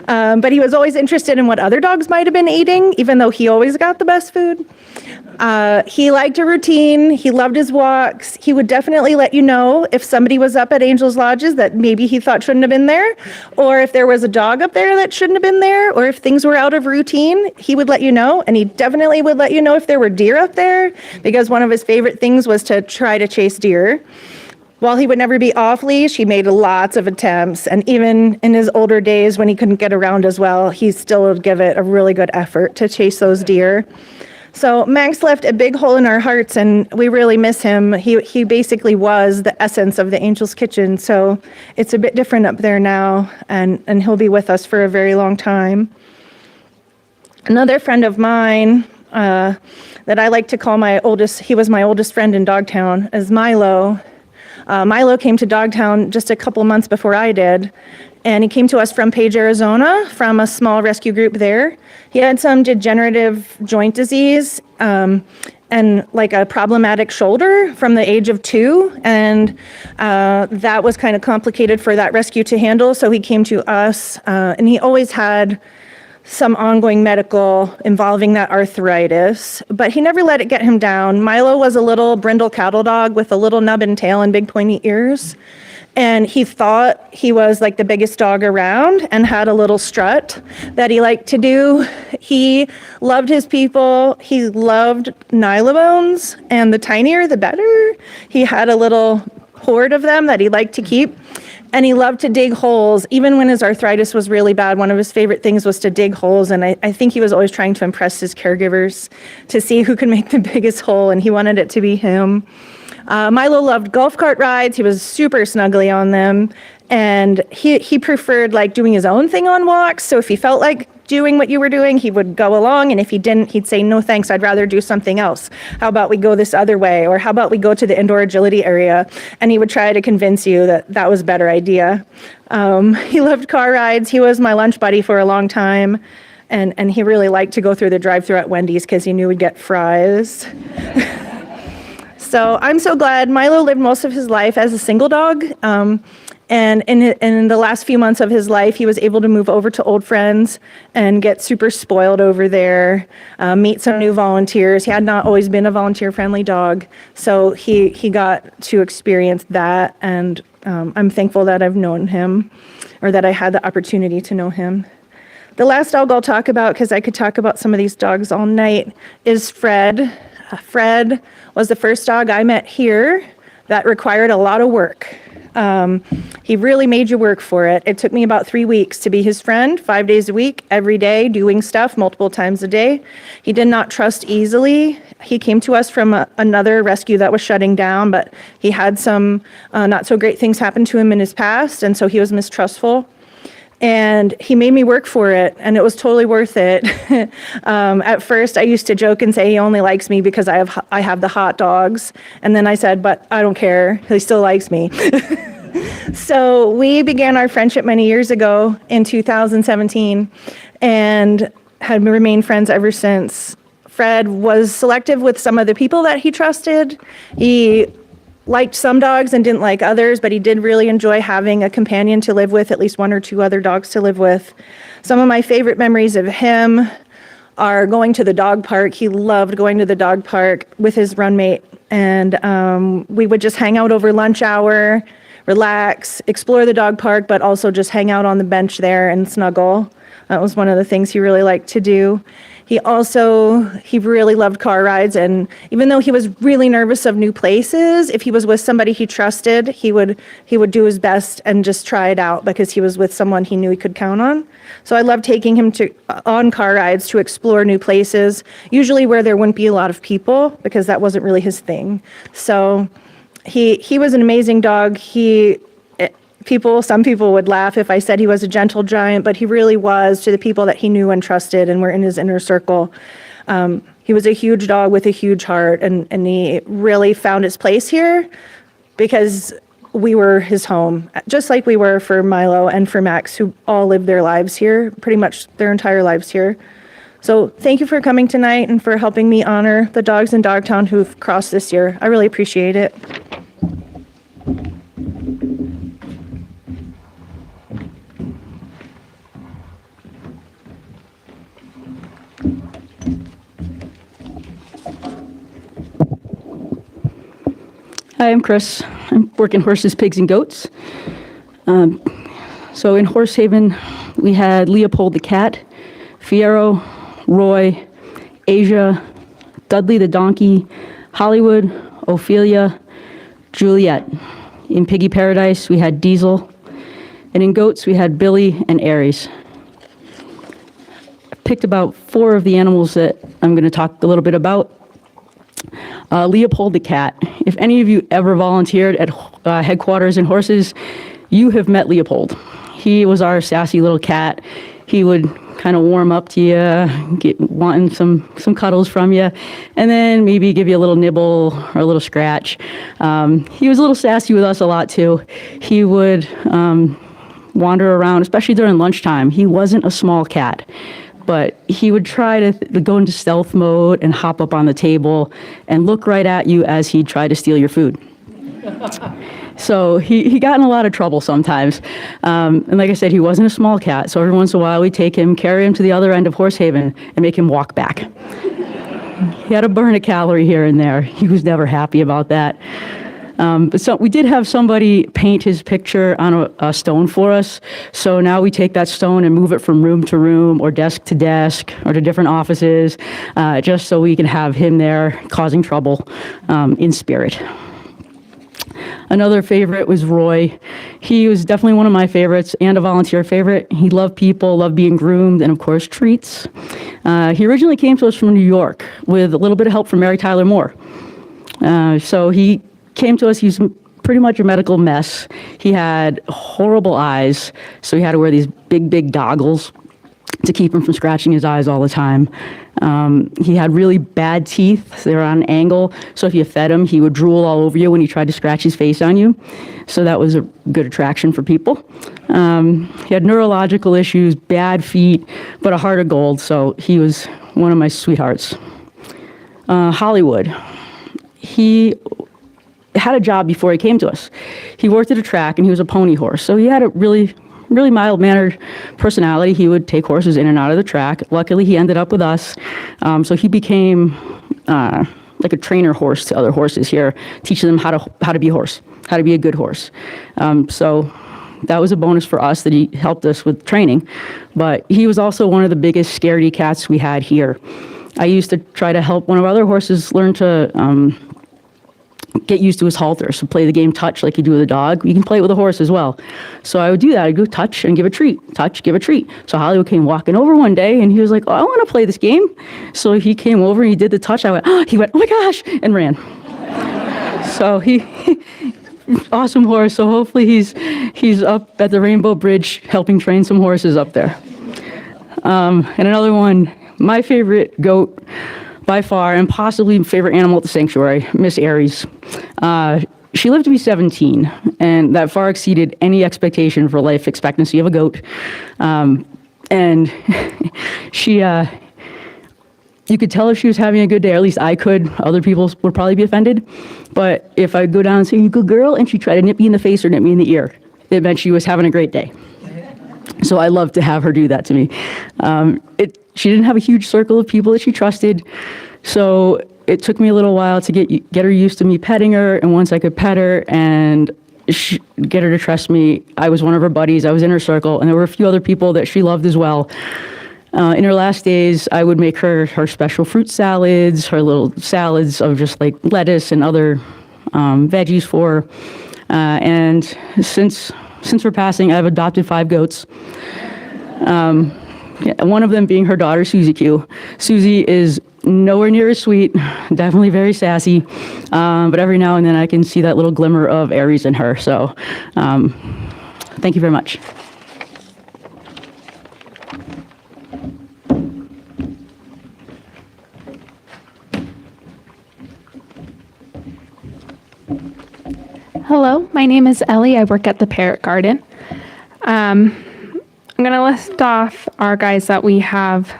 But he was always interested in what other dogs might have been eating, even though he always got the best food. He liked a routine. He loved his walks. He would definitely let you know if somebody was up at Angels Lodges that maybe he thought shouldn't have been there, or if there was a dog up there that shouldn't have been there, or if things were out of routine, he would let you know. And he definitely would let you know if there were deer up there, because one of his favorite things was to try to chase deer. While he would never be off leash, he made lots of attempts. And even in his older days when he couldn't get around as well, he still would give it a really good effort to chase those deer. So Max left a big hole in our hearts and we really miss him. He basically was the essence of the Angel's Kitchen. So it's a bit different up there now and he'll be with us for a very long time. Another friend of mine that I like to call he was my oldest friend in Dogtown, is Milo. Milo came to Dogtown just a couple months before I did, and he came to us from Page, Arizona, from a small rescue group there. He had some degenerative joint disease and a problematic shoulder from the age of 2, and that was kind of complicated for that rescue to handle, so he came to us, and he always had some ongoing medical involving that arthritis, but he never let it get him down. Milo was a little brindle cattle dog with a little nubbin tail and big pointy ears. And he thought he was like the biggest dog around and had a little strut that he liked to do. He loved his people. He loved nylobones, and the tinier, the better. He had a little hoard of them that he liked to keep. And he loved to dig holes. Even when his arthritis was really bad, one of his favorite things was to dig holes. And I think he was always trying to impress his caregivers to see who could make the biggest hole, and he wanted it to be him. Milo loved golf cart rides. He was super snuggly on them. And he preferred like doing his own thing on walks. So if he felt like doing what you were doing, he would go along. And if he didn't, he'd say, no, thanks, I'd rather do something else. How about we go this other way? Or how about we go to the indoor agility area? And he would try to convince you that that was a better idea. He loved car rides. He was my lunch buddy for a long time. And he really liked to go through the drive-thru at Wendy's because he knew we'd get fries. So I'm so glad Milo lived most of his life as a single dog. And in the last few months of his life, he was able to move over to old friends and get super spoiled over there, meet some new volunteers. He had not always been a volunteer-friendly dog, so he got to experience that, and I'm thankful that I've known him, or that I had the opportunity to know him. The last dog I'll talk about, because I could talk about some of these dogs all night, is Fred. Fred was the first dog I met here that required a lot of work. He really made you work for it. It took me about 3 weeks to be his friend, 5 days a week, every day, doing stuff multiple times a day. He did not trust easily. He came to us from another rescue that was shutting down, but he had some not so great things happen to him in his past, and so he was mistrustful. And he made me work for it, and it was totally worth it. At first, I used to joke and say he only likes me because I have the hot dogs. And then I said, but I don't care. He still likes me. So we began our friendship many years ago in 2017 and have remained friends ever since. Fred was selective with some of the people that he trusted. He liked some dogs and didn't like others, but he did really enjoy having a companion to live with, at least one or two other dogs to live with. Some of my favorite memories of him are going to the dog park. He loved going to the dog park with his run mate, and we would just hang out over lunch hour, relax, explore the dog park, but also just hang out on the bench there and snuggle. That was one of the things he really liked to do. He really loved car rides, and even though he was really nervous of new places, if he was with somebody he trusted, he would do his best and just try it out because he was with someone he knew he could count on. So I loved taking him on car rides to explore new places, usually where there wouldn't be a lot of people because that wasn't really his thing. So he was an amazing dog. Some people would laugh if I said he was a gentle giant, but he really was to the people that he knew and trusted and were in his inner circle. He was a huge dog with a huge heart, and he really found his place here because we were his home, just like we were for Milo and for Max, who all lived their lives here, pretty much their entire lives here. So thank you for coming tonight and for helping me honor the dogs in Dogtown who've crossed this year. I really appreciate it. Hi, I'm Chris. I work in horses, pigs, and goats. So in Horsehaven, we had Leopold the Cat, Fiero, Roy, Asia, Dudley the donkey, Hollywood, Ophelia, Juliet. In Piggy Paradise, we had Diesel. And in goats, we had Billy and Aries. I picked about 4 of the animals that I'm going to talk a little bit about. Leopold the Cat. If any of you ever volunteered at headquarters in horses, you have met Leopold. He was our sassy little cat. He would kind of warm up to you, wanting some cuddles from you, and then maybe give you a little nibble or a little scratch. He was a little sassy with us a lot too. He would wander around, especially during lunchtime. He wasn't a small cat, but he would try to go into stealth mode and hop up on the table and look right at you as he'd try to steal your food. So he got in a lot of trouble sometimes. And like I said, he wasn't a small cat. So every once in a while, we'd take him, carry him to the other end of Horsehaven, and make him walk back. He had to burn a calorie here and there. He was never happy about that. But so we did have somebody paint his picture on a stone for us. So now we take that stone and move it from room to room or desk to desk or to different offices, just so we can have him there causing trouble in spirit. Another favorite was Roy. He was definitely one of my favorites and a volunteer favorite. He loved people, loved being groomed, and of course, treats. He originally came to us from New York with a little bit of help from Mary Tyler Moore. So he came to us, he was pretty much a medical mess. He had horrible eyes, so he had to wear these big goggles to keep him from scratching his eyes all the time. He had really bad teeth. They were on an angle, so if you fed him, he would drool all over you when he tried to scratch his face on you. So that was a good attraction for people. He had neurological issues, bad feet, but a heart of gold, so he was one of my sweethearts. Hollywood. He had a job before he came to us. He worked at a track and he was a pony horse, so he had a really mild-mannered personality. He would take horses in and out of the track. Luckily, he ended up with us, so he became like a trainer horse to other horses here, teaching them how to be a horse, how to be a good horse. So that was a bonus for us that he helped us with training. But he was also one of the biggest scaredy cats we had here. I used to try to help one of our other horses learn to get used to his halter. So play the game touch like you do with a dog. You can play it with a horse as well. So I would do that. I'd go touch and give a treat. Touch, give a treat. So Hollywood came walking over one day and he was like, oh, I want to play this game. So he came over and he did the touch. He went, oh my gosh, and ran. So he awesome horse. So hopefully he's up at the Rainbow Bridge helping train some horses up there. And another one, my favorite goat by far, and possibly favorite animal at the sanctuary, Miss Aries. She lived to be 17, and that far exceeded any expectation for life expectancy of a goat. And she, you could tell if she was having a good day, or at least I could. Other people would probably be offended. But if I'd go down and say, you good girl, and she'd try to nip me in the face or nip me in the ear, it meant she was having a great day. So I love to have her do that to me. She didn't have a huge circle of people that she trusted, so it took me a little while to get her used to me petting her, and once I could pet her and get her to trust me, I was one of her buddies, I was in her circle, and there were a few other people that she loved as well. In her last days, I would make her special fruit salads, her little salads of just like lettuce and other veggies for her. And since her passing, I've adopted 5 goats. One of them being her daughter, Susie Q. Susie is nowhere near as sweet, definitely very sassy, but every now and then I can see that little glimmer of Aries in her. So thank you very much. Hello, my name is Ellie. I work at the Parrot Garden. I'm going to list off our guys that we have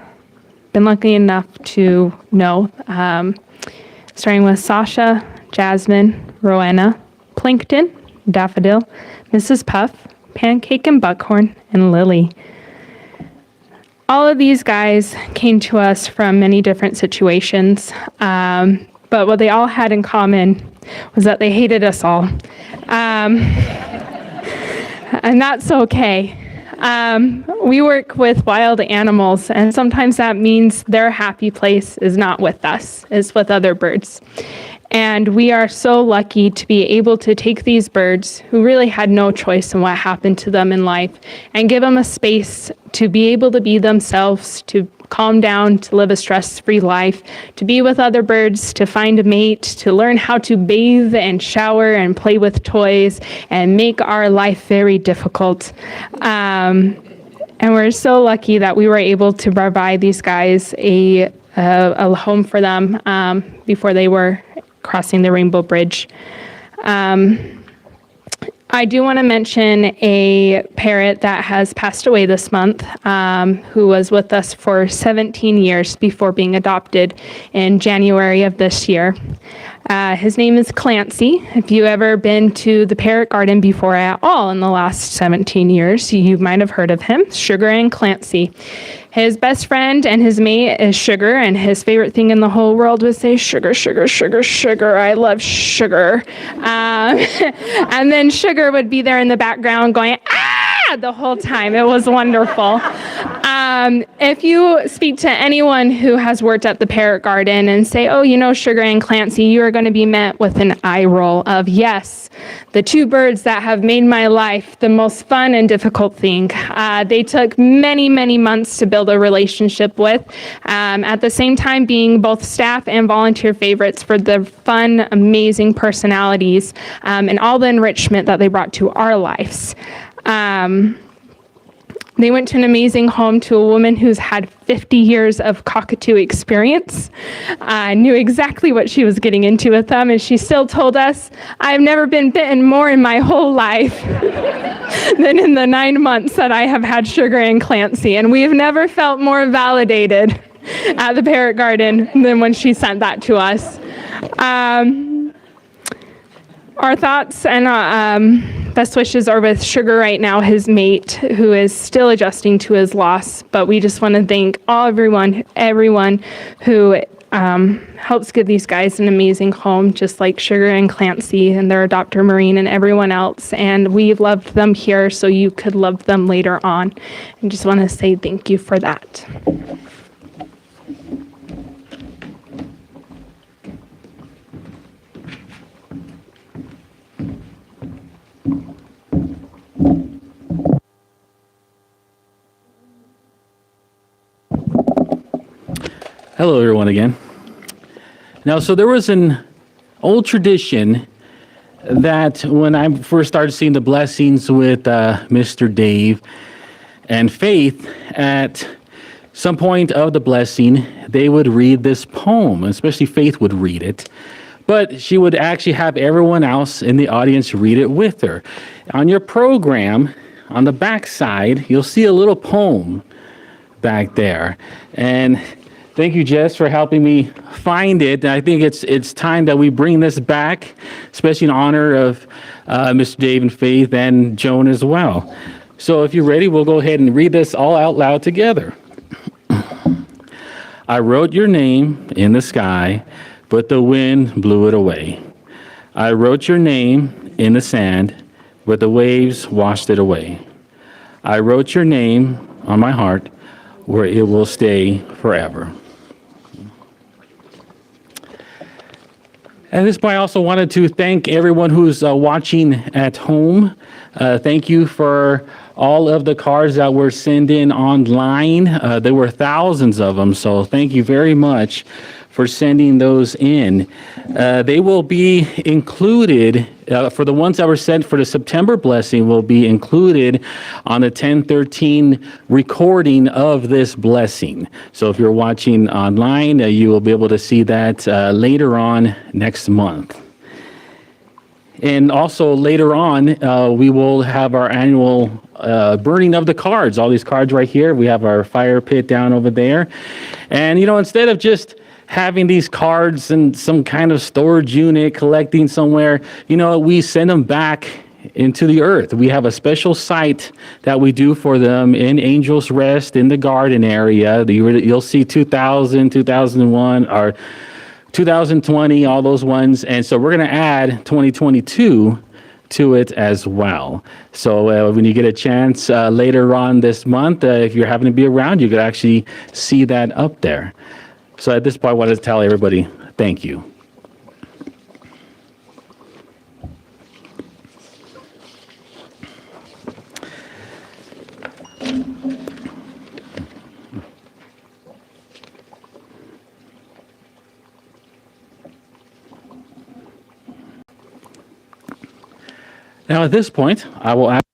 been lucky enough to know, starting with Sasha, Jasmine, Rowena, Plankton, Daffodil, Mrs. Puff, Pancake and Buckhorn, and Lily. All of these guys came to us from many different situations, but what they all had in common was that they hated us all. And that's okay. We work with wild animals, and sometimes that means their happy place is not with us, it's with other birds. And we are so lucky to be able to take these birds who really had no choice in what happened to them in life and give them a space to be able to be themselves, to calm down, to live a stress-free life, to be with other birds, to find a mate, to learn how to bathe and shower and play with toys and make our life very difficult. And we're so lucky that we were able to provide these guys a home for them before they were crossing the Rainbow Bridge. I do want to mention a parrot that has passed away this month, who was with us for 17 years before being adopted in January of this year. His name is Clancy. If you ever been to the Parrot Garden before at all in the last 17 years, you might have heard of him, Sugar and Clancy. His best friend and his mate is Sugar, and his favorite thing in the whole world was say, "Sugar, sugar, sugar, sugar, I love sugar." And then Sugar would be there in the background going, "Ah!" the whole time. It was wonderful. If you speak to anyone who has worked at the Parrot Garden and say, "Oh, you know Sugar and Clancy," you are going to be met with an eye roll of, yes, the two birds that have made my life the most fun and difficult thing. They took many, many months to build a relationship with, at the same time being both staff and volunteer favorites for the fun, amazing personalities and all the enrichment that they brought to our lives. They went to an amazing home to a woman who's had 50 years of cockatoo experience, knew exactly what she was getting into with them, and she still told us, "I've never been bitten more in my whole life than in the 9 months that I have had Sugar and Clancy, and we've never felt more validated at the Parrot Garden than when she sent that to us." Our thoughts and best wishes are with Sugar right now, his mate, who is still adjusting to his loss. But we just want to thank everyone who helps give these guys an amazing home, just like Sugar and Clancy and their adopter Maureen and everyone else. And we've loved them here so you could love them later on. And just want to say thank you for that. Hello, everyone, again. Now, so there was an old tradition that when I first started seeing the blessings with Mr. Dave and Faith, at some point of the blessing, they would read this poem, especially Faith would read it. But she would actually have everyone else in the audience read it with her. On your program, on the back side, you'll see a little poem back there. And thank you, Jess, for helping me find it. I think it's time that we bring this back, especially in honor of Mr. Dave and Faith and Joan as well. So if you're ready, we'll go ahead and read this all out loud together. I wrote your name in the sky, but the wind blew it away. I wrote your name in the sand, but the waves washed it away. I wrote your name on my heart, where it will stay forever. At this point, I also wanted to thank everyone who's watching at home. Thank you for all of the cards that were sent in online. There were thousands of them, so thank you very much for sending those in. They will be included, for the ones that were sent for the September blessing, will be included on the 1013 recording of this blessing. So if you're watching online, you will be able to see that later on next month. And also later on, we will have our annual burning of the cards. All these cards right here. We have our fire pit down over there. And, instead of just having these cards in some kind of storage unit collecting somewhere, we send them back into the earth. We have a special site that we do for them in Angel's Rest in the garden area. You'll see 2000, 2001, or 2020, all those ones. And so we're going to add 2022 to it as well. So when you get a chance later on this month, if you're having to be around, you could actually see that up there. So at this point, I wanted to tell everybody, thank you. Now at this point, I will ask